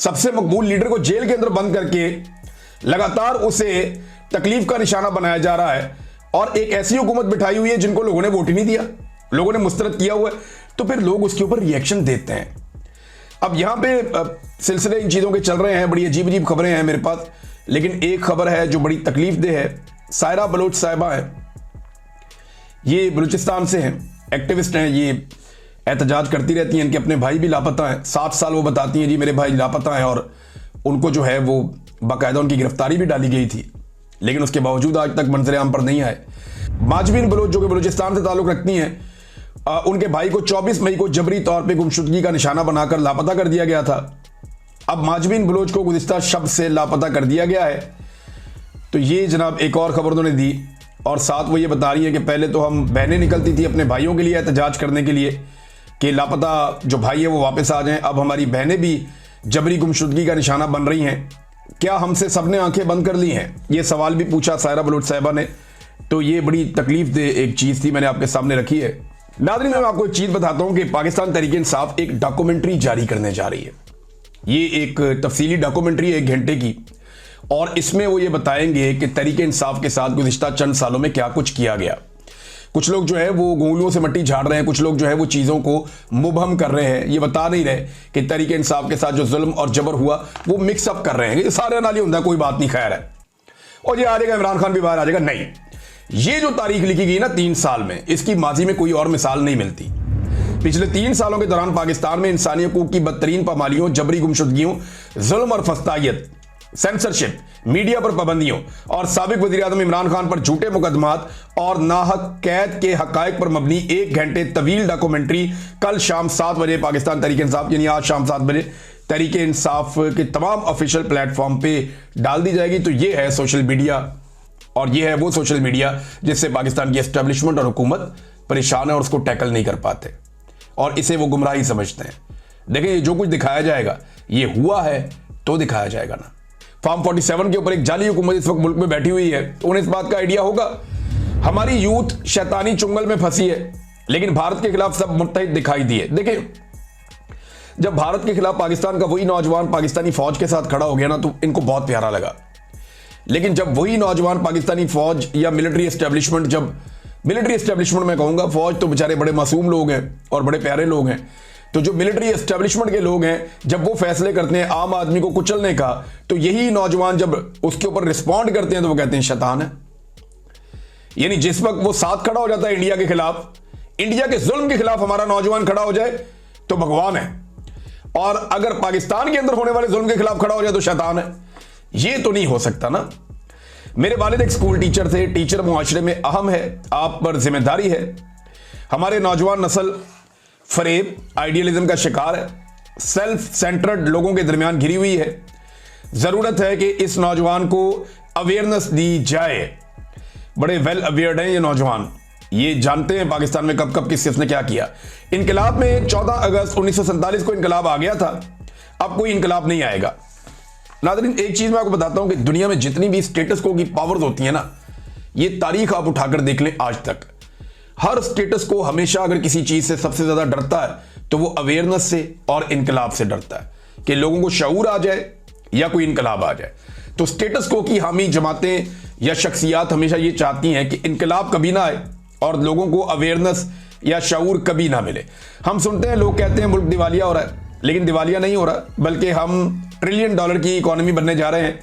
सबसे मकबूल लीडर को जेल के अंदर बंद करके लगातार उसे तकलीफ का निशाना बनाया जा रहा है और एक ऐसी हुकूमत बिठाई हुई है जिनको लोगों ने वोट ही नहीं दिया, लोगों ने मुस्तरद किया हुआ है, तो फिर लोग उसके ऊपर रिएक्शन देते हैं। अब यहां पे सिलसिले इन चीजों के चल रहे हैं, बड़ी अजीब अजीब खबरें हैं मेरे पास, लेकिन एक खबर है जो बड़ी तकलीफ देह है। सायरा बलोच साहिबा है, ये बलूचिस्तान से हैं, एक्टिविस्ट हैं, ये एहतजाज करती रहती हैं, इनके अपने भाई भी लापता हैं। 7 साल वो बताती हैं जी मेरे भाई लापता हैं, और उनको जो है वो बाकायदा उनकी गिरफ्तारी भी डाली गई थी, लेकिन उसके बावजूद आज तक मंजर आम पर नहीं आए। माजबीन बलोच जो कि बलूचिस्तान से ताल्लुक रखती हैं, उनके भाई को 24 मई को जबरी तौर पे गुमशुदगी का निशाना बनाकर लापता कर दिया गया था। अब माजबीन बलोच को गुज़िश्ता शब से लापता कर दिया गया है। तो ये जनाब एक और खबर उन्होंने दी, और साथ वो ये बता रही है कि पहले तो हम बहनें निकलती थी अपने भाइयों के लिए एहतजाज करने के लिए कि लापता जो भाई है वो वापस आ जाएं, अब हमारी बहनें भी जबरी गुमशुदगी का निशाना बन रही हैं। क्या हमसे सबने आंखें बंद कर ली हैं? ये सवाल भी पूछा सायरा बलोच साहिबा ने। तो ये बड़ी तकलीफ दे एक चीज़ थी, मैंने आपके सामने रखी है। नाज़रीन, मैं आपको एक चीज़ बताता हूं कि पाकिस्तान तहरीक इंसाफ एक डॉक्यूमेंट्री जारी करने जा रही है। ये एक तफसीली डॉक्यूमेंट्री है 1 घंटे की, और इसमें वो ये बताएंगे कि तहरीक इंसाफ के साथ गुज़िश्ता चंद सालों में क्या कुछ किया गया। कुछ लोग जो है वो गोलियों से मट्टी झाड़ रहे हैं, कुछ लोग जो है वो चीज़ों को मुबहम कर रहे हैं, ये बता नहीं रहे कि तहरीक इंसाफ के साथ जो जुल्म और जबर हुआ वो मिक्सअप कर रहे हैं। ये सारे नाली होता है, कोई बात नहीं, खैर है, और ये आ जाएगा इमरान खान भी बाहर आ जाएगा। नहीं, ये जो तारीख लिखी गई ना 3 साल में, इसकी माजी में कोई और मिसाल नहीं मिलती। पिछले 3 सालों के दौरान पाकिस्तान में इंसानी हकूक की बदतरीन पामालियों, जबरी गुमशुदगियों, जुल्म और फस्तायत, सेंसरशिप, मीडिया पर पाबंदियों और साबिक वज़ीर-ए-आज़म इमरान खान पर झूठे मुकदमात और नाहक कैद के हकायक पर मबनी 1 घंटे तवील डॉक्यूमेंट्री कल शाम 7 बजे पाकिस्तान तहरीक इंसाफ यानी आज शाम 7 बजे तहरीक इंसाफ के तमाम ऑफिशियल प्लेटफॉर्म पे डाल दी जाएगी। तो ये है सोशल मीडिया, और ये है वो सोशल मीडिया जिससे पाकिस्तान की एस्टेब्लिशमेंट और हुकूमत परेशान है और उसको टैकल नहीं कर पाते, और इसे वो गुमराही समझते हैं। देखिए, जो कुछ दिखाया जाएगा ये हुआ है तो दिखाया जाएगा ना। फॉर्म 47 के ऊपर एक जाली हुकूमत इस वक्त मुल्क में बैठी हुई है, तो उन्हें इस बात का आइडिया होगा हमारी यूथ शैतानी चुंगल में फंसी है, लेकिन भारत के खिलाफ सब मुत्तहिद दिखाई दिए। देखिए, जब भारत के खिलाफ पाकिस्तान का वही नौजवान पाकिस्तानी फौज के साथ खड़ा हो गया ना, तो इनको बहुत प्यारा लगा। लेकिन जब वही नौजवान पाकिस्तानी फौज या मिलिट्री एस्टेब्लिशमेंट, जब मिलिट्री एस्टेब्लिशमेंट में कहूंगा, फौज तो बेचारे बड़े मासूम लोग हैं और बड़े प्यारे लोग हैं, तो जो मिलिट्री एस्टेब्लिशमेंट के लोग हैं जब वो फैसले करते हैं आम आदमी को कुचलने का, तो यही नौजवान जब उसके ऊपर रिस्पॉन्ड करते हैं तो वो कहते हैं शैतान है। यानी जिस वक्त वो साथ खड़ा हो जाता है इंडिया के खिलाफ, इंडिया के जुल्म के खिलाफ हमारा नौजवान खड़ा हो जाए तो भगवान है, और अगर पाकिस्तान के अंदर होने वाले जुल्म के खिलाफ खड़ा हो जाए तो शैतान है। ये तो नहीं हो सकता ना। मेरे वालिद एक स्कूल टीचर थे। टीचर मुआशरे में अहम है, आप पर जिम्मेदारी है। हमारे नौजवान नस्ल फरेब, आइडियलिज्म का शिकार है, सेल्फ सेंटर्ड लोगों के दरमियान घिरी हुई है। जरूरत है कि इस नौजवान को अवेयरनेस दी जाए। बड़े वेल अवेयर्ड हैं ये नौजवान, ये जानते हैं पाकिस्तान में कब कब किसने क्या किया। इनकलाब में 14 अगस्त 1947 को इनकलाब आ गया था, अब कोई इनकलाब नहीं आएगा। नाज़रीन, एक चीज मैं आपको बताता हूं कि दुनिया में जितनी भी स्टेटस को की पावर्स होती है ना, ये तारीख आप उठाकर देख लें, आज तक हर स्टेटस को हमेशा अगर किसी चीज से सबसे ज्यादा डरता है तो वो अवेयरनेस से और इनकलाब से डरता है कि लोगों को शऊर आ जाए या कोई इनकलाब आ जाए। तो स्टेटस को की हामी जमातें या शख्सियात हमेशा ये चाहती हैं कि इनकलाब कभी ना आए और लोगों को अवेयरनेस या शऊर कभी ना मिले। हम सुनते हैं, लोग कहते हैं मुल्क दिवालिया हो रहा है, लेकिन दिवालिया नहीं हो रहा, बल्कि हम ट्रिलियन डॉलर की इकोनॉमी बनने जा रहे हैं।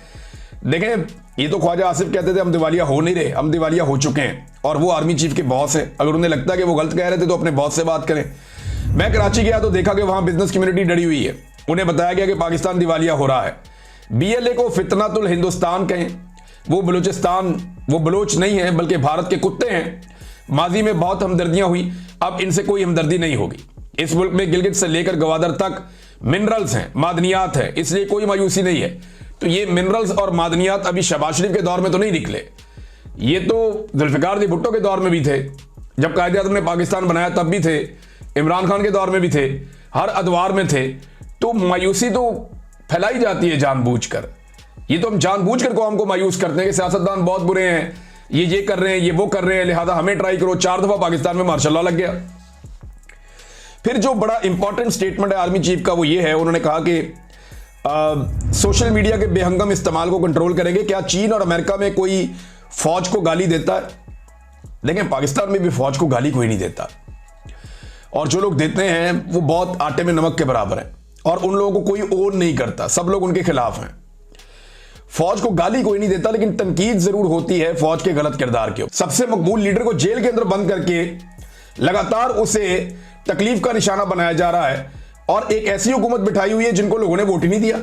देखें, ये तो ख्वाजा आसिफ कहते थे हम दिवालिया हो नहीं रहे, हम दिवालिया हो चुके हैं, और वो आर्मी चीफ के बॉस है। अगर उन्हें लगता है कि वो गलत कह रहे थे तो अपने बॉस से बात करें। मैं कराची गया तो देखा कि वहां बिजनेस कम्युनिटी डरी हुई है। उन्हें बताया गया कि पाकिस्तान दिवालिया हो रहा है। BLA को फितनातुल हिंदुस्तान कहें, वो बलूचिस्तान, वो बलोच नहीं है बल्कि भारत के कुत्ते हैं। माजी में बहुत हमदर्दियां हुई, अब इनसे कोई हमदर्दी नहीं होगी। इस मुल्क में गिलगित से लेकर गवादर तक मिनरल्स हैं, मादनियात है, इसलिए कोई मायूसी नहीं है। तो ये मिनरल्स और मादनियात अभी शहबाज शरीफ के दौर में तो नहीं निकले, ये तो जुल्फिकार अली भुट्टो के दौर में भी थे, जब कायद-ए-आज़म ने पाकिस्तान बनाया तब भी थे, इमरान खान के दौर में भी थे, हर अदवार में थे। तो मायूसी तो फैलाई जाती है जानबूझकर। ये तो हम जानबूझकर कौम को मायूस करते हैं कि सियासतदान बहुत बुरे हैं, ये कर रहे हैं, ये वो कर रहे हैं, लिहाजा हमें ट्राई करो। 4 दफा पाकिस्तान में मार्शल लॉ लग गया। फिर जो बड़ा इंपॉर्टेंट स्टेटमेंट है आर्मी चीफ का वो ये है, उन्होंने कहा कि सोशल मीडिया के बेहंगम इस्तेमाल को कंट्रोल करेंगे। क्या चीन और अमेरिका में कोई फौज को गाली देता है? देखें, पाकिस्तान में भी फौज को गाली कोई नहीं देता, और जो लोग देते हैं वो बहुत आटे में नमक के बराबर है, और उन लोगों को कोई ओन नहीं करता, सब लोग उनके खिलाफ हैं। फौज को गाली कोई नहीं देता, लेकिन तनकीद जरूर होती है फौज के गलत किरदार के। सबसे मकबूल लीडर को जेल के अंदर बंद करके लगातार उसे तकलीफ का निशाना बनाया जा रहा है, और एक ऐसी हुकूमत बिठाई हुई है जिनको लोगों ने वोट ही नहीं दिया,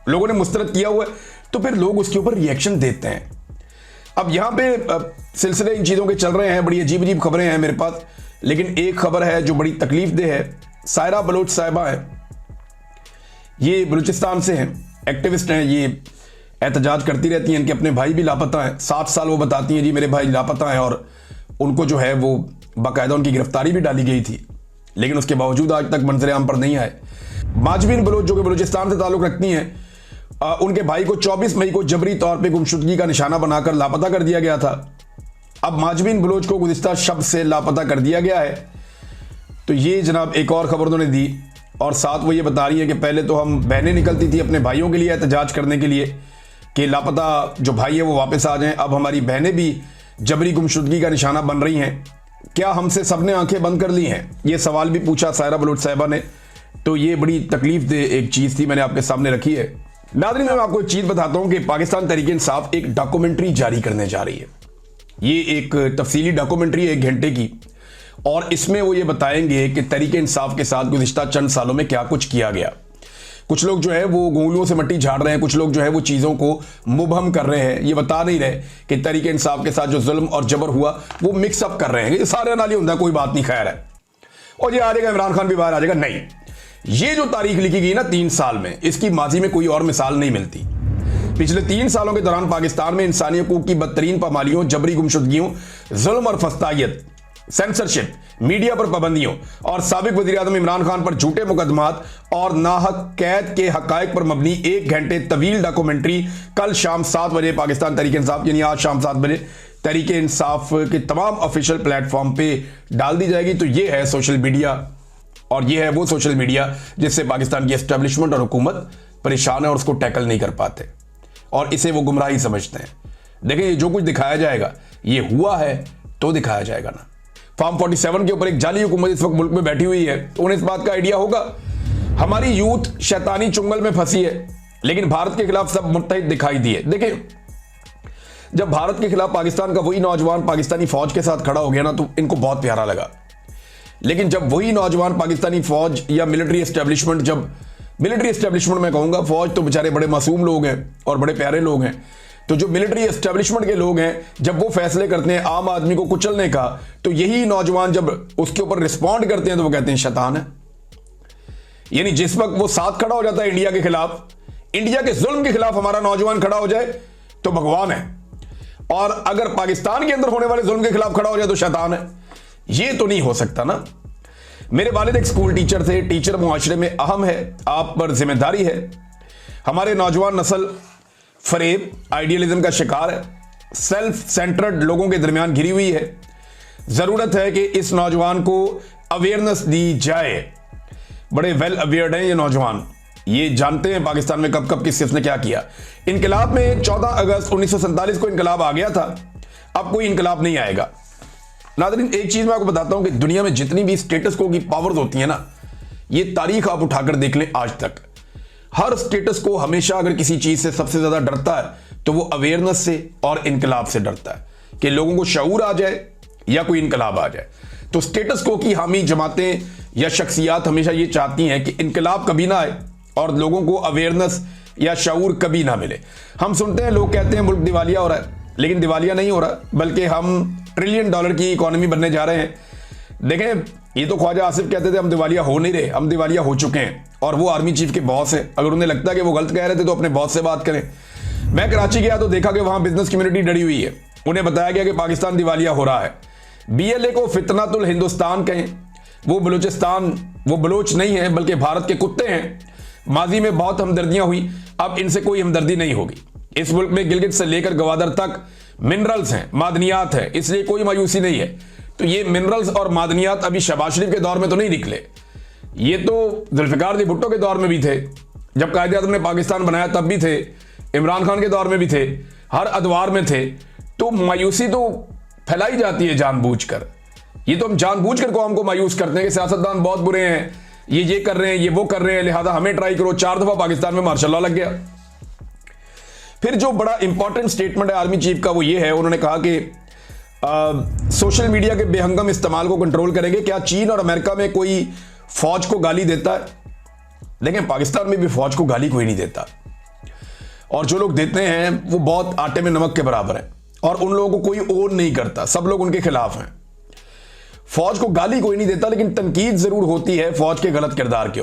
लोगों ने मुस्तरद किया हुआ है, तो फिर लोग उसके ऊपर रिएक्शन देते हैं। अब यहां पे सिलसिले इन चीजों के चल रहे हैं, बड़ी अजीब अजीब खबरें हैं मेरे पास, लेकिन एक खबर है जो बड़ी तकलीफ देह है। सायरा बलोच साहिबा है, ये बलूचिस्तान से हैं, एक्टिविस्ट हैं, ये एहतजाज करती रहती हैं, इनके अपने भाई भी लापता हैं। 7 साल वो बताती हैं जी मेरे भाई लापता हैं, और उनको जो है वो बाकायदा उनकी गिरफ्तारी भी डाली गई थी, लेकिन उसके बावजूद आज तक मंजर आम पर नहीं आए। माजबीन बलोच जो कि बलूचिस्तान से ताल्लुक रखती हैं, उनके भाई को 24 मई को जबरी तौर पे गुमशुदगी का निशाना बनाकर लापता कर दिया गया था। अब माजबीन बलोच को गुज़िश्ता शब से लापता कर दिया गया है। तो ये जनाब एक और खबर उन्होंने दी, और साथ वो ये बता रही है कि पहले तो हम बहनें निकलती थी अपने भाइयों के लिए एहतजाज करने के लिए कि लापता जो भाई है वो वापस आ जाएं, अब हमारी बहनें भी जबरी गुमशुदगी का निशाना बन रही हैं। क्या हमसे सबने आंखें बंद कर ली हैं? ये सवाल भी पूछा सायरा बलोच साहिबा ने। तो ये बड़ी तकलीफ दे एक चीज़ थी, मैंने आपके सामने रखी है। नाज़रीन, मैं आपको एक चीज़ बताता हूं कि पाकिस्तान तहरीक इंसाफ एक डॉक्यूमेंट्री जारी करने जा रही है। ये एक तफसीली डॉक्यूमेंट्री है 1 घंटे की, और इसमें वो ये बताएंगे कि तहरीक इंसाफ के साथ गुज़िश्ता चंद सालों में क्या कुछ किया गया। कुछ लोग जो है वो गोलियों से मट्टी झाड़ रहे हैं, कुछ लोग जो है वो चीज़ों को मुबहम कर रहे हैं, ये बता नहीं रहे कि तहरीक इंसाफ के साथ जो जुल्म और जबर हुआ वो मिक्सअप कर रहे हैं। ये सारे नाली होता है, कोई बात नहीं, खैर है, और ये आ जाएगा, इमरान खान भी बाहर आ जाएगा। नहीं, ये जो तारीख लिखी गई ना 3 साल में, इसकी माजी में कोई और मिसाल नहीं मिलती। पिछले 3 सालों के दौरान पाकिस्तान में इंसानी हकूक की बदतरीन पामालियों, जबरी गुमशुदगियों, जुल्म और फस्तायत, सेंसरशिप, मीडिया पर पाबंदियों और साबिक वज़ीर-ए-आज़म इमरान खान पर झूठे मुकदमात और नाहक कैद के हकायक पर मबनी 1 घंटे तवील डॉक्यूमेंट्री कल शाम 7 बजे पाकिस्तान तहरीक इंसाफ, यानी आज शाम 7 बजे तहरीक इंसाफ के तमाम ऑफिशियल प्लेटफॉर्म पे डाल दी जाएगी। तो ये है सोशल मीडिया, और ये है वो सोशल मीडिया जिससे पाकिस्तान की एस्टेब्लिशमेंट और हुकूमत परेशान है और उसको टैकल नहीं कर पाते, और इसे वो गुमराही समझते हैं। देखिए, जो कुछ दिखाया जाएगा ये हुआ है तो दिखाया जाएगा ना। फॉर्म 47 के ऊपर एक जाली हुकूमत इस वक्त मुल्क में बैठी हुई है, तो उन्हें इस बात का आइडिया होगा हमारी यूथ शैतानी चुंगल में फंसी है, लेकिन भारत के खिलाफ सब मुत्तहिद दिखाई दिए। देखिए, जब भारत के खिलाफ पाकिस्तान का वही नौजवान पाकिस्तानी फौज के साथ खड़ा हो गया ना, तो इनको बहुत प्यारा लगा। लेकिन जब वही नौजवान पाकिस्तानी फौज या मिलिट्री एस्टेब्लिशमेंट, जब मिलिट्री एस्टेब्लिशमेंट में कहूंगा, फौज तो बेचारे बड़े मासूम लोग हैं और बड़े प्यारे लोग हैं, तो जो मिलिट्री एस्टेब्लिशमेंट के लोग हैं, जब वो फैसले करते हैं आम आदमी को कुचलने का, तो यही नौजवान जब उसके ऊपर रिस्पॉन्ड करते हैं तो वो कहते हैं शैतान है। यानी जिस वक्त वो साथ खड़ा हो जाता है इंडिया के खिलाफ, इंडिया के जुल्म के खिलाफ हमारा नौजवान खड़ा हो जाए तो भगवान है, और अगर पाकिस्तान के अंदर होने वाले जुल्म के खिलाफ खड़ा हो जाए तो शैतान है। ये तो नहीं हो सकता ना। मेरे वालिद एक स्कूल टीचर थे, टीचर मुआशरे में अहम है, आप पर जिम्मेदारी है। हमारे नौजवान नस्ल फरेब, आइडियलिज्म का शिकार है, सेल्फ सेंटर्ड लोगों के दरमियान घिरी हुई है। जरूरत है कि इस नौजवान को अवेयरनेस दी जाए। बड़े वेल अवेयर्ड हैं ये नौजवान, ये जानते हैं पाकिस्तान में कब कब किसने क्या किया। इनकलाब में 14 अगस्त 1947 को इनकलाब आ गया था, अब कोई इनकलाब नहीं आएगा। नाज़रीन, एक चीज मैं आपको बताता हूं कि दुनिया में जितनी भी स्टेटस को की पावर्स होती है ना, ये तारीख आप उठाकर देख लें आज तक, हर स्टेटस को हमेशा अगर किसी चीज से सबसे ज्यादा डरता है तो वो अवेयरनेस से और इनकलाब से डरता है कि लोगों को शऊर आ जाए या कोई इनकलाब आ जाए। तो स्टेटस को की हामी जमातें या शख्सियात हमेशा ये चाहती हैं कि इनकलाब कभी ना आए और लोगों को अवेयरनेस या शऊर कभी ना मिले। हम सुनते हैं, लोग कहते हैं मुल्क दिवालिया हो रहा है, लेकिन दिवालिया नहीं हो रहा, बल्कि हम ट्रिलियन डॉलर की इकोनॉमी बनने जा रहे हैं। देखें, ये तो ख्वाजा आसिफ कहते थे हम दिवालिया हो नहीं रहे, हम दिवालिया हो चुके हैं, और वो आर्मी चीफ के बॉस हैं। अगर उन्हें लगता है कि वो गलत कह रहे थे तो अपने बॉस से बात करें। मैं कराची गया तो देखा कि वहां बिजनेस कम्युनिटी डरी हुई है। उन्हें बताया गया कि पाकिस्तान दिवालिया हो रहा है। BLA को फितनातुल हिंदुस्तान कहें, वो बलूचिस्तान, वो बलोच नहीं है बल्कि भारत के कुत्ते हैं। माजी में बहुत हमदर्दियां हुई, अब इनसे कोई हमदर्दी नहीं होगी। इस मुल्क में गिलगित से लेकर गवादर तक मिनरल्स हैं, मादनियात है, इसलिए कोई मायूसी नहीं है। तो ये मिनरल्स और मादनियात अभी शहबाज शरीफ के दौर में तो नहीं निकले, ये तो जुल्फिकार जी भुट्टो के दौर में भी थे। जब कायदे आज़म ने पाकिस्तान बनाया तब भी थे, इमरान खान के दौर में भी थे, हर अदवार में थे। तो मायूसी तो फैलाई जाती है जानबूझकर। ये तो हम जानबूझकर कौम को मायूस करते हैं कि सियासतदान बहुत बुरे हैं, ये कर रहे हैं, ये वो कर रहे हैं, लिहाजा हमें ट्राई करो। 4 दफा पाकिस्तान में मार्शल लॉ लग गया। फिर जो बड़ा इंपॉर्टेंट स्टेटमेंट है आर्मी चीफ का वो ये है, उन्होंने कहा कि सोशल मीडिया के बेहंगम इस्तेमाल को कंट्रोल करेंगे। क्या चीन और अमेरिका में कोई फौज को गाली देता है? देखें, पाकिस्तान में भी फौज को गाली कोई नहीं देता, और जो लोग देते हैं वो बहुत आटे में नमक के बराबर हैं, और उन लोगों को कोई ओन नहीं करता, सब लोग उनके खिलाफ हैं। फौज को गाली कोई नहीं देता, लेकिन तनकीद जरूर होती है फौज के गलत किरदार के